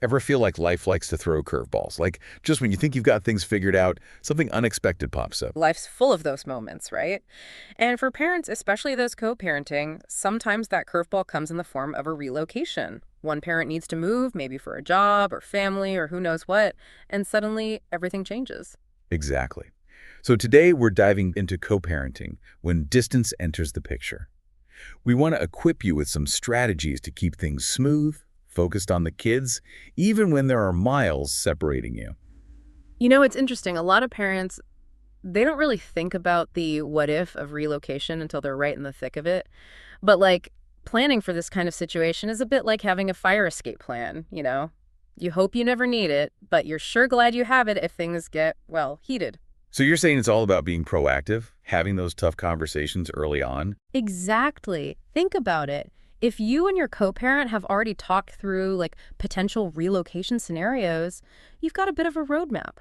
Ever feel like life likes to throw curveballs? Like, just when you think you've got things figured out, something unexpected pops up. Life's full of those moments, right? And for parents, especially those co-parenting, sometimes that curveball comes in the form of a relocation. One parent needs to move, maybe for a job or family or who knows what, and suddenly everything changes. Exactly. So today we're diving into co-parenting when distance enters the picture. We want to equip you with some strategies to keep things smooth, focused on the kids, even when there are miles separating you. You know, it's interesting. A lot of parents, they don't really think about the what if of relocation until they're right in the thick of it. But like planning for this kind of situation is a bit like having a fire escape plan, you know? You hope you never need it, but you're sure glad you have it if things get, well, heated. So you're saying it's all about being proactive, having those tough conversations early on? Exactly. Think about it. If you and your co-parent have already talked through like potential relocation scenarios, you've got a bit of a roadmap.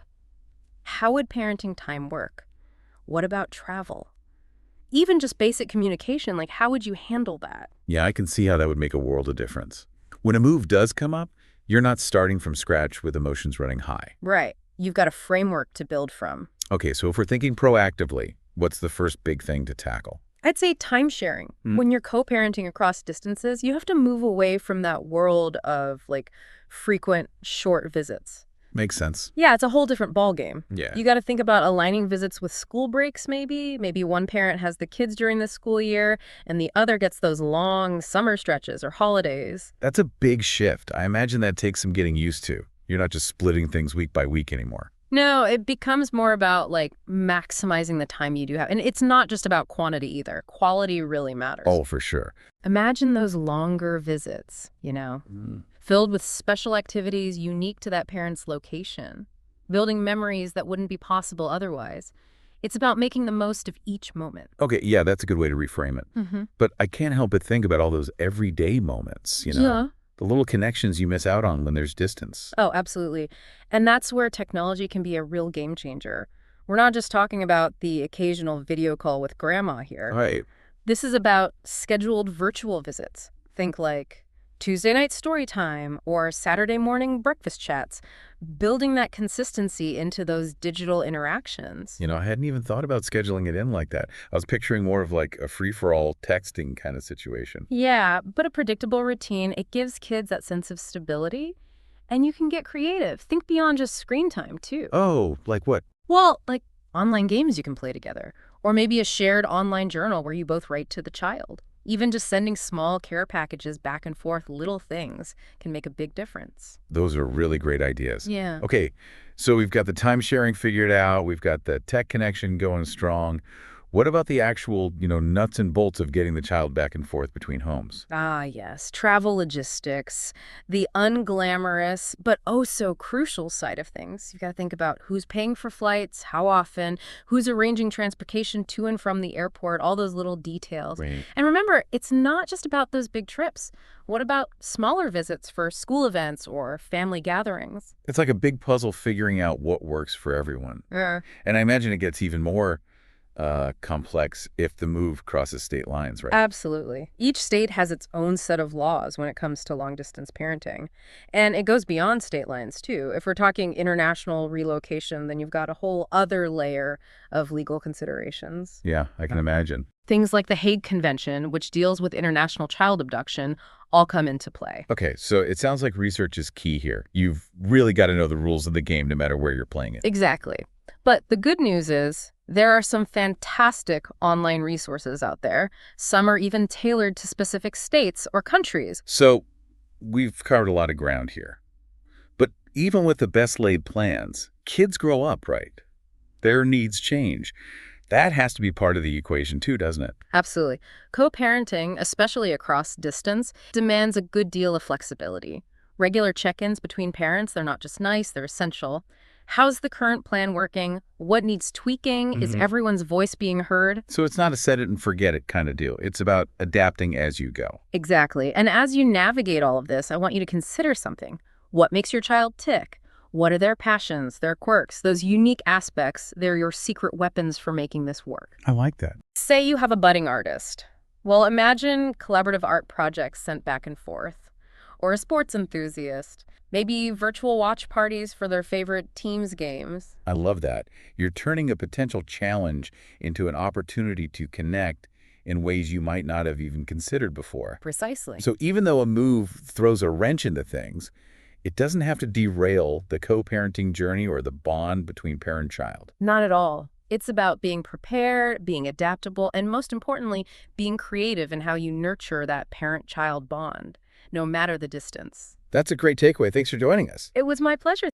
How would parenting time work? What about travel? Even just basic communication, like how would you handle that? Yeah, I can see how that would make a world of difference. When a move does come up, you're not starting from scratch with emotions running high. Right. You've got a framework to build from. Okay, so if we're thinking proactively, what's the first big thing to tackle? I'd say time sharing. Hmm, When you're co-parenting across distances, you have to move away from that world of like frequent short visits. makes sense. Yeah, it's a whole different ballgame. Yeah. You got to think about aligning visits with school breaks, maybe. Maybe one parent has the kids during the school year and the other gets those long summer stretches or holidays. That's a big shift. I imagine that takes some getting used to. You're not just splitting things week by week anymore. No, it becomes more about like maximizing the time you do have. And it's not just about quantity either. Quality really matters. Oh, for sure. Imagine those longer visits, Mm. filled with special activities unique to that parent's location, building memories that wouldn't be possible otherwise. It's about making the most of each moment. Okay, yeah, that's a good way to reframe it. Mm-hmm. But I can't help but think about all those everyday moments, Yeah. the little connections you miss out on when there's distance. Oh, absolutely. And that's where technology can be a real game changer. We're not just talking about the occasional video call with grandma here. All right. This is about scheduled virtual visits. Think like Tuesday night story time or Saturday morning breakfast chats, building that consistency into those digital interactions. I hadn't even thought about scheduling it in like that. I was picturing more of like a free-for-all texting kind of situation. Yeah, but a predictable routine, it gives kids that sense of stability, and you can get creative. Think beyond just screen time, too. Oh, like what? Well, like online games you can play together, or maybe a shared online journal where you both write to the child. Even just sending small care packages back and forth, little things, can make a big difference. Those are really great ideas. Yeah. Okay, so we've got the time sharing figured out. We've got the tech connection going strong. What about the actual, nuts and bolts of getting the child back and forth between homes? Ah, yes. Travel logistics, the unglamorous but oh so crucial side of things. You've got to think about who's paying for flights, how often, who's arranging transportation to and from the airport, all those little details. Right. And remember, it's not just about those big trips. What about smaller visits for school events or family gatherings? It's like a big puzzle figuring out what works for everyone. Yeah. And I imagine it gets even more complex if the move crosses state lines, right? Absolutely. Each state has its own set of laws when it comes to long distance parenting. And it goes beyond state lines, too. If we're talking international relocation, then you've got a whole other layer of legal considerations. Yeah, I can imagine. Things like the Hague Convention, which deals with international child abduction, all come into play. Okay, so it sounds like research is key here. You've really got to know the rules of the game no matter where you're playing it. Exactly. But the good news is there are some fantastic online resources out there. Some are even tailored to specific states or countries. So we've covered a lot of ground here. But even with the best laid plans, kids grow up, right? Their needs change. That has to be part of the equation too, doesn't it? Absolutely. Co-parenting, especially across distance, demands a good deal of flexibility. Regular check-ins between parents, they're not just nice, they're essential. How's the current plan working? What needs tweaking? Is everyone's voice being heard? So it's not a set it and forget it kind of deal. It's about adapting as you go. Exactly. And as you navigate all of this, I want you to consider something. What makes your child tick? What are their passions, their quirks, those unique aspects? They're your secret weapons for making this work. I like that. Say you have a budding artist. Well, imagine collaborative art projects sent back and forth. or a sports enthusiast. Maybe virtual watch parties for their favorite team's games. I love that. You're turning a potential challenge into an opportunity to connect in ways you might not have even considered before. Precisely. So even though a move throws a wrench into things, it doesn't have to derail the co-parenting journey or the bond between parent and child. Not at all. It's about being prepared, being adaptable, and most importantly, being creative in how you nurture that parent-child bond, no matter the distance. That's a great takeaway. Thanks for joining us. It was my pleasure.